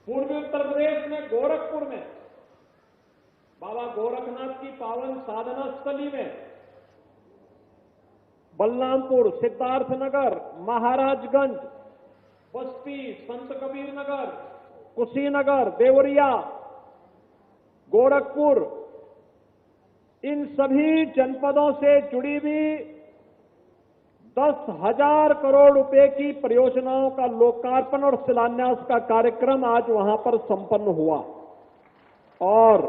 पूर्वी उत्तर प्रदेश में गोरखपुर में बाबा गोरखनाथ की पावन साधना स्थली में, बलरामपुर, सिद्धार्थनगर, महाराजगंज, बस्ती, संत कबीर नगर, कुशीनगर, देवरिया, गोरखपुर, इन सभी जनपदों से जुड़ी हुई 10,000 करोड़ रुपए की परियोजनाओं का लोकार्पण और शिलान्यास का कार्यक्रम आज वहां पर संपन्न हुआ। और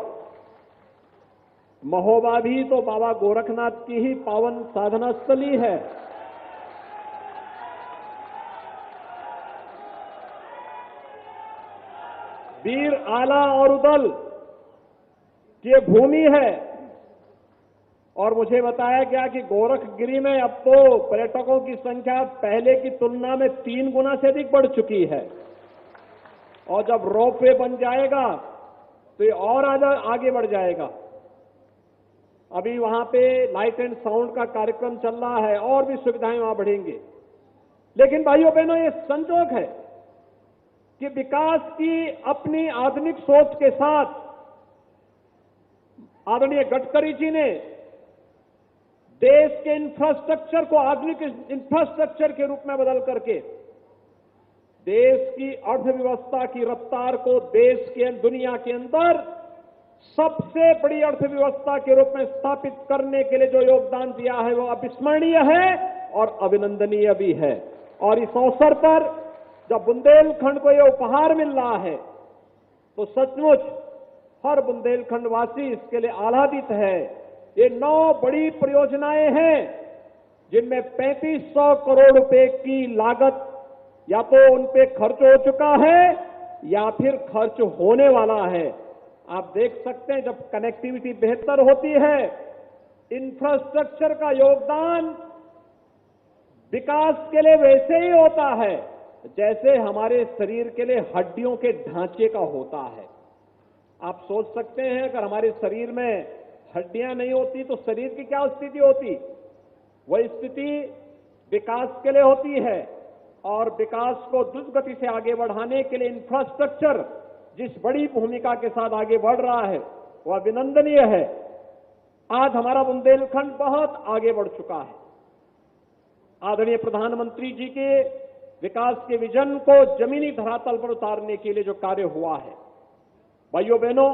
महोबा भी तो बाबा गोरखनाथ की ही पावन साधना स्थली है। वीर आला और उदल की भूमि है। और मुझे बताया गया कि गोरखगिरी में अब तो पर्यटकों की संख्या पहले की तुलना में 3 गुना से अधिक बढ़ चुकी है। और जब रोपवे बन जाएगा तो ये और आगे बढ़ जाएगा। अभी वहां पे लाइट एंड साउंड का कार्यक्रम चल रहा है और भी सुविधाएं वहां बढ़ेंगे। लेकिन भाइयों बहनों, ये संजोग है कि विकास की अपनी आधुनिक सोच के साथ आदरणीय गडकरी जी ने देश के इंफ्रास्ट्रक्चर को आधुनिक इंफ्रास्ट्रक्चर के रूप में बदल करके देश की अर्थव्यवस्था की रफ्तार को देश के दुनिया के अंदर सबसे बड़ी अर्थव्यवस्था के रूप में स्थापित करने के लिए जो योगदान दिया है वो अविस्मरणीय है और अभिनंदनीय भी है। और इस अवसर पर जब बुंदेलखंड को यह उपहार मिल रहा है तो सचमुच हर बुंदेलखंड वासी इसके लिए आह्लादित है। ये 9 बड़ी परियोजनाएं हैं जिनमें 3500 करोड़ रुपए की लागत या तो उन पे खर्च हो चुका है या फिर खर्च होने वाला है। आप देख सकते हैं जब कनेक्टिविटी बेहतर होती है, इंफ्रास्ट्रक्चर का योगदान विकास के लिए वैसे ही होता है जैसे हमारे शरीर के लिए हड्डियों के ढांचे का होता है। आप सोच सकते हैं अगर हमारे शरीर में हड्डियां नहीं होती तो शरीर की क्या स्थिति होती। वही स्थिति विकास के लिए होती है। और विकास को द्रुत गति से आगे बढ़ाने के लिए इंफ्रास्ट्रक्चर जिस बड़ी भूमिका के साथ आगे बढ़ रहा है वह अभिनंदनीय है। आज हमारा बुंदेलखंड बहुत आगे बढ़ चुका है। आदरणीय प्रधानमंत्री जी के विकास के विजन को जमीनी धरातल पर उतारने के लिए जो कार्य हुआ है, भाइयों बहनों,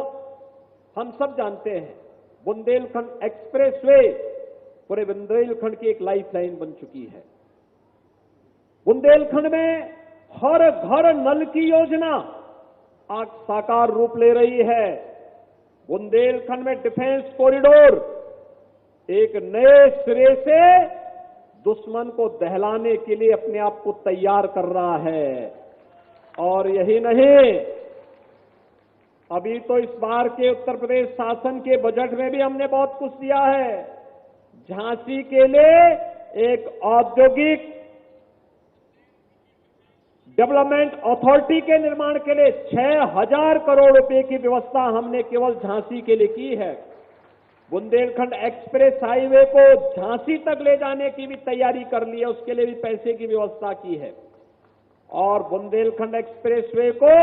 हम सब जानते हैं बुंदेलखंड एक्सप्रेसवे पूरे बुंदेलखंड की एक लाइफलाइन बन चुकी है। बुंदेलखंड में हर घर नल की योजना आज साकार रूप ले रही है। बुंदेलखंड में डिफेंस कॉरिडोर एक नए सिरे से दुश्मन को दहलाने के लिए अपने आप को तैयार कर रहा है। और यही नहीं, अभी तो इस बार के उत्तर प्रदेश शासन के बजट में भी हमने बहुत कुछ दिया है। झांसी के लिए एक औद्योगिक डेवलपमेंट अथॉरिटी के निर्माण के लिए 6,000 करोड़ रुपए की व्यवस्था हमने केवल झांसी के लिए की है। बुंदेलखंड एक्सप्रेस हाईवे को झांसी तक ले जाने की भी तैयारी कर ली है, उसके लिए भी पैसे की व्यवस्था की है। और बुंदेलखंड एक्सप्रेसवे को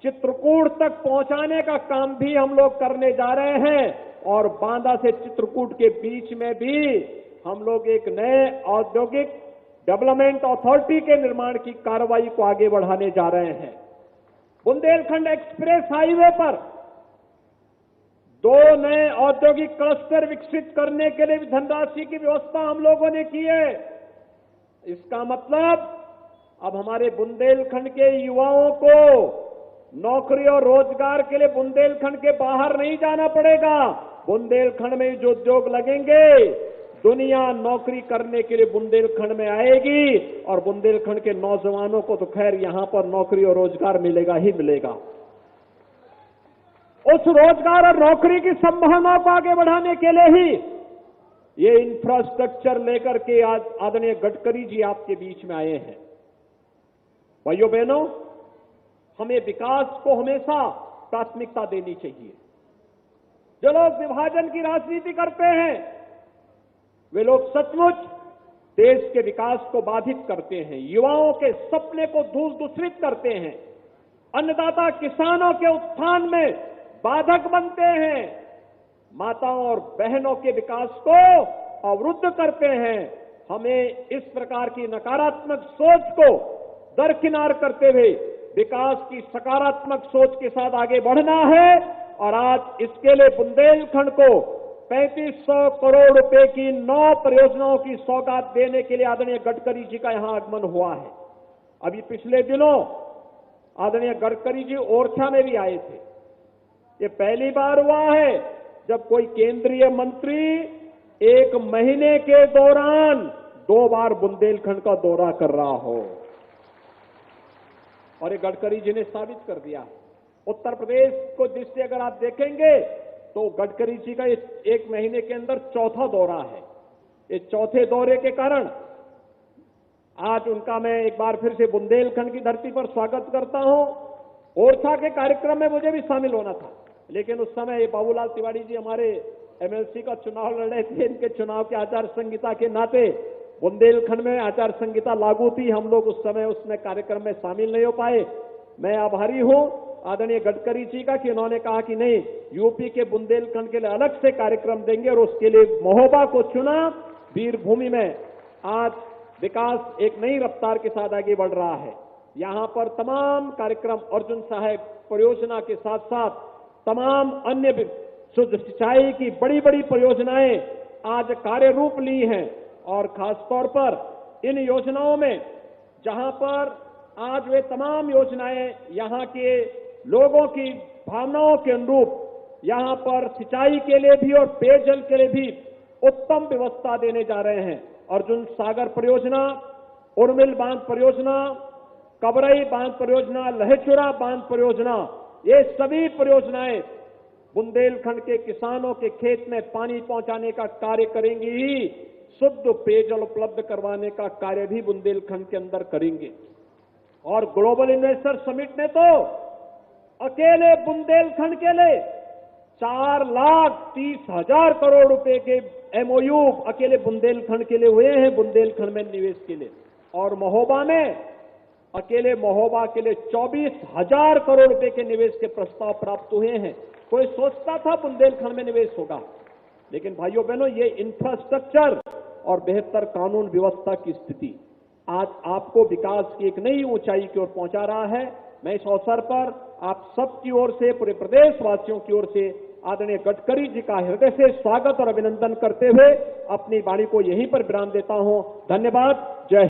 चित्रकूट तक पहुंचाने का काम भी हम लोग करने जा रहे हैं। और बांदा से चित्रकूट के बीच में भी हम लोग एक नए औद्योगिक डेवलपमेंट अथॉरिटी के निर्माण की कार्रवाई को आगे बढ़ाने जा रहे हैं। बुंदेलखंड एक्सप्रेस हाईवे पर 2 नए औद्योगिक क्लस्टर विकसित करने के लिए भी धनराशि की व्यवस्था हम लोगों ने की है। इसका मतलब अब हमारे बुंदेलखंड के युवाओं को नौकरी और रोजगार के लिए बुंदेलखंड के बाहर नहीं जाना पड़ेगा। बुंदेलखंड में जो उद्योग लगेंगे, दुनिया नौकरी करने के लिए बुंदेलखंड में आएगी। और बुंदेलखंड के नौजवानों को तो खैर यहां पर नौकरी और रोजगार मिलेगा ही मिलेगा। उस रोजगार और नौकरी की संभावना को आगे बढ़ाने के लिए ही ये इंफ्रास्ट्रक्चर लेकर के आज आदरणीय गडकरी जी आपके बीच में आए हैं। भाइयों बहनों, हमें विकास को हमेशा प्राथमिकता देनी चाहिए। जो लोग विभाजन की राजनीति करते हैं वे लोग सचमुच देश के विकास को बाधित करते हैं, युवाओं के सपने को दूषित करते हैं। अन्नदाता किसानों के उत्थान में बाधक बनते हैं, माताओं और बहनों के विकास को अवरुद्ध करते हैं। हमें इस प्रकार की नकारात्मक सोच को दरकिनार करते हुए विकास की सकारात्मक सोच के साथ आगे बढ़ना है और आज इसके लिए बुंदेलखंड को 3500 करोड़ रुपए की 9 परियोजनाओं की सौगात देने के लिए आदरणीय गडकरी जी का यहां आगमन हुआ है। अभी पिछले दिनों आदरणीय गडकरी जी ओरछा में भी आए थे। ये पहली बार हुआ है जब कोई केंद्रीय मंत्री 1 महीने के दौरान 2 बार बुंदेलखंड का दौरा कर रहा हो, और ये गडकरी जी ने साबित कर दिया। उत्तर प्रदेश को दृष्टि अगर आप देखेंगे तो गडकरी जी का 1 महीने के अंदर 4था दौरा है। ये 4थे दौरे के कारण आज उनका मैं एक बार फिर से बुंदेलखंड की धरती पर स्वागत करता हूं। ओरछा के कार्यक्रम में मुझे भी शामिल होना था, लेकिन उस समय बाबूलाल तिवारी जी हमारे एमएलसी का चुनाव लड़ रहे थे। इनके चुनाव के आचार संहिता के नाते बुंदेलखंड में आचार संहिता लागू थी। हम लोग उस समय उसमें कार्यक्रम में शामिल नहीं हो पाए। मैं आभारी हूं आदरणीय गडकरी जी का कि उन्होंने कहा कि नहीं, यूपी के बुंदेलखंड के लिए अलग से कार्यक्रम देंगे और उसके लिए महोबा को चुना। वीरभूमि में आज विकास एक नई रफ्तार के साथ आगे बढ़ रहा है। यहां पर तमाम कार्यक्रम अर्जुन साहब परियोजना के साथ साथ तमाम अन्य शुद्ध सिंचाई की बड़ी बड़ी परियोजनाएं आज कार्य रूप ली हैं, और खासतौर पर इन योजनाओं में जहां पर आज वे तमाम योजनाएं यहां के लोगों की भावनाओं के अनुरूप यहां पर सिंचाई के लिए भी और पेयजल के लिए भी उत्तम व्यवस्था देने जा रहे हैं। अर्जुन सागर परियोजना, उर्मिल बांध परियोजना, कबरई बांध परियोजना, लहेचुरा बांध परियोजना, ये सभी परियोजनाएं बुंदेलखंड के किसानों के खेत में पानी पहुंचाने का कार्य करेंगी ही, शुद्ध पेयजल उपलब्ध करवाने का कार्य भी बुंदेलखंड के अंदर करेंगे। और ग्लोबल इन्वेस्टर समिट ने तो अकेले बुंदेलखंड के लिए 4,30,000 करोड़ रुपए के एमओयू अकेले बुंदेलखंड के लिए हुए हैं, बुंदेलखंड में निवेश के लिए। और महोबा में अकेले महोबा के लिए 24,000 करोड़ रुपए के निवेश के प्रस्ताव प्राप्त हुए हैं। कोई सोचता था बुंदेलखंड में निवेश होगा, लेकिन भाइयों बहनों, ये इंफ्रास्ट्रक्चर और बेहतर कानून व्यवस्था की स्थिति आज आपको विकास की एक नई ऊंचाई की ओर पहुंचा रहा है। मैं इस अवसर पर आप सबकी ओर से, पूरे प्रदेशवासियों की ओर से आदरणीय गडकरी जी का हृदय से स्वागत और अभिनंदन करते हुए अपनी वाणी को यहीं पर विराम देता हूं। धन्यवाद। जय